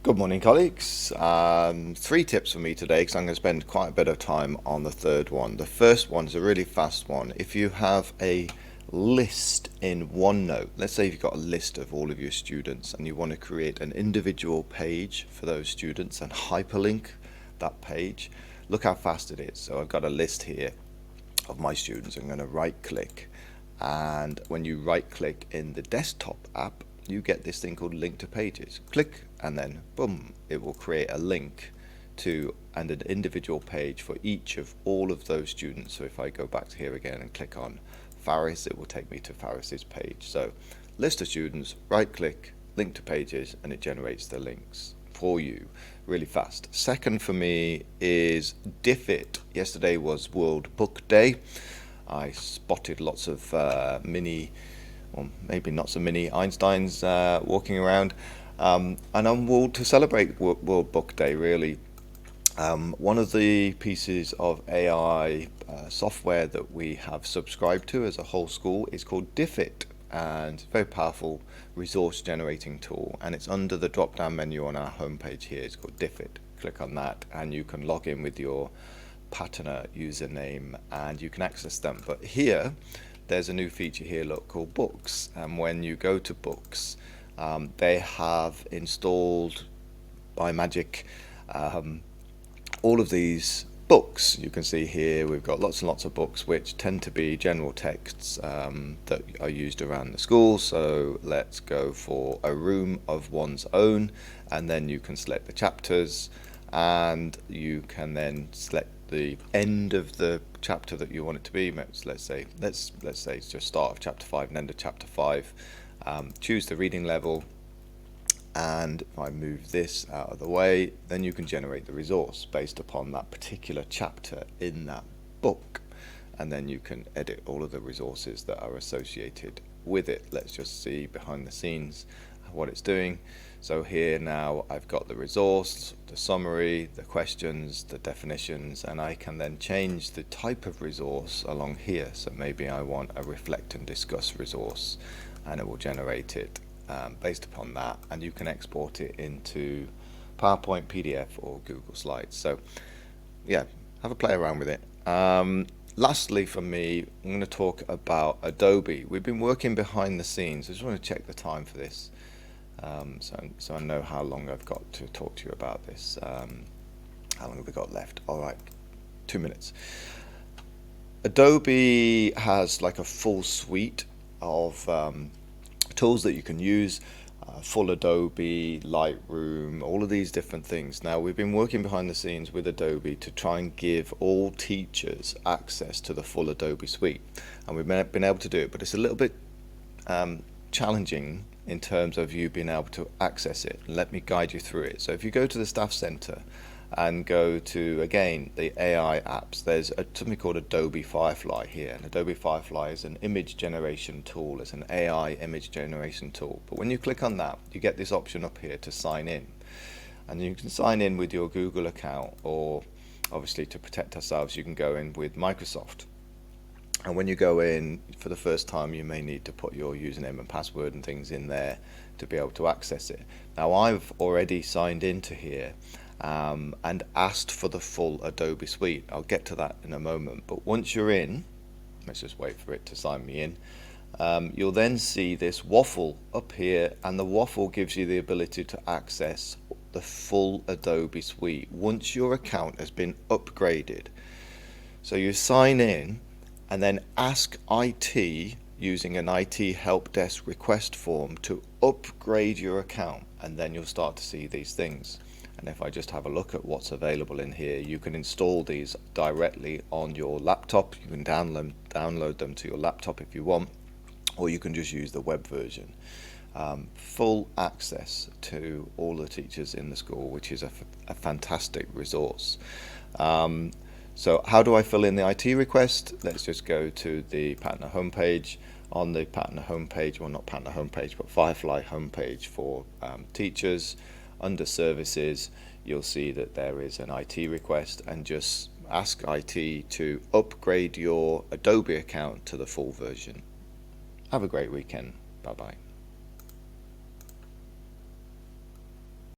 Good morning, colleagues. Three tips for me today because I'm going to spend quite a bit of time on the third one. The first one is a really fast one. If you have a list in OneNote, let's say you've got a list of all of your students and you want to create an individual page for those students and hyperlink that page, look how fast it is. So I've got a list here of my students. I'm going to right click, and when you right click in the desktop app, you get this thing called link to pages. Click and then boom, it will create a link to and an individual page for each of all of those students. So if I go back to here again and click on Faris, it will take me to Faris's page. So list of students, right click, link to pages, and it generates the links for you really fast. Second for me is Diffit. Yesterday was World Book Day. I spotted lots of mini, or maybe not so many, Einsteins walking around, and to celebrate World Book Day, really, one of the pieces of AI software that we have subscribed to as a whole school is called Diffit, and it's a very powerful resource generating tool, and it's under the drop down menu on our homepage here. It's called Diffit. Click on that and you can log in with your Partner username and you can access them. But here there's a new feature here, look, called Books, and when you go to Books, they have installed by magic all of these books. You can see here we've got lots and lots of books which tend to be general texts that are used around the school. So let's go for A Room of One's Own, and then you can select the chapters and you can then select the end of the chapter that you want it to be. Let's say it's just start of chapter 5 and end of chapter 5. Choose the reading level, and if I move this out of the way, then you can generate the resource based upon that particular chapter in that book, and then you can edit all of the resources that are associated with it. Let's just see behind the scenes what it's doing. So here now I've got the resource, the summary, the questions, the definitions, and I can then change the type of resource along here. So maybe I want a reflect and discuss resource, and it will generate it based upon that, and you can export it into PowerPoint, PDF, or Google Slides. So yeah, have a play around with it. Lastly for me, I'm going to talk about Adobe. We've been working behind the scenes. I just want to check the time for this. So I know how long I've got to talk to you about this. How long have we got left? All right, 2 minutes. Adobe has like a full suite of tools that you can use, full Adobe, Lightroom, all of these different things. Now we've been working behind the scenes with Adobe to try and give all teachers access to the full Adobe suite, and we've been able to do it, but it's a little bit challenging in terms of you being able to access it. Let me guide you through it. So if you go to the Staff Center and go to, again, the AI apps, there's something called Adobe Firefly here. And Adobe Firefly is an image generation tool. It's an AI image generation tool. But when you click on that, you get this option up here to sign in. And you can sign in with your Google account, or obviously to protect ourselves, you can go in with Microsoft. And when you go in for the first time, you may need to put your username and password and things in there to be able to access it. Now I've already signed into here and asked for the full Adobe suite. I'll get to that in a moment. But once you're in, let's just wait for it to sign me in. You'll then see this waffle up here, and the waffle gives you the ability to access the full Adobe suite once your account has been upgraded. So you sign in and then ask IT using an IT help desk request form to upgrade your account, and then you'll start to see these things. And if I just have a look at what's available in here, you can install these directly on your laptop. You can download them to your laptop if you want, or you can just use the web version. Full access to all the teachers in the school, which is a fantastic resource. So how do I fill in the IT request? Let's just go to the Partner homepage. On the Partner homepage, well, not Partner homepage, but Firefly homepage for teachers, under Services, you'll see that there is an IT request, and just ask IT to upgrade your Adobe account to the full version. Have a great weekend. Bye-bye.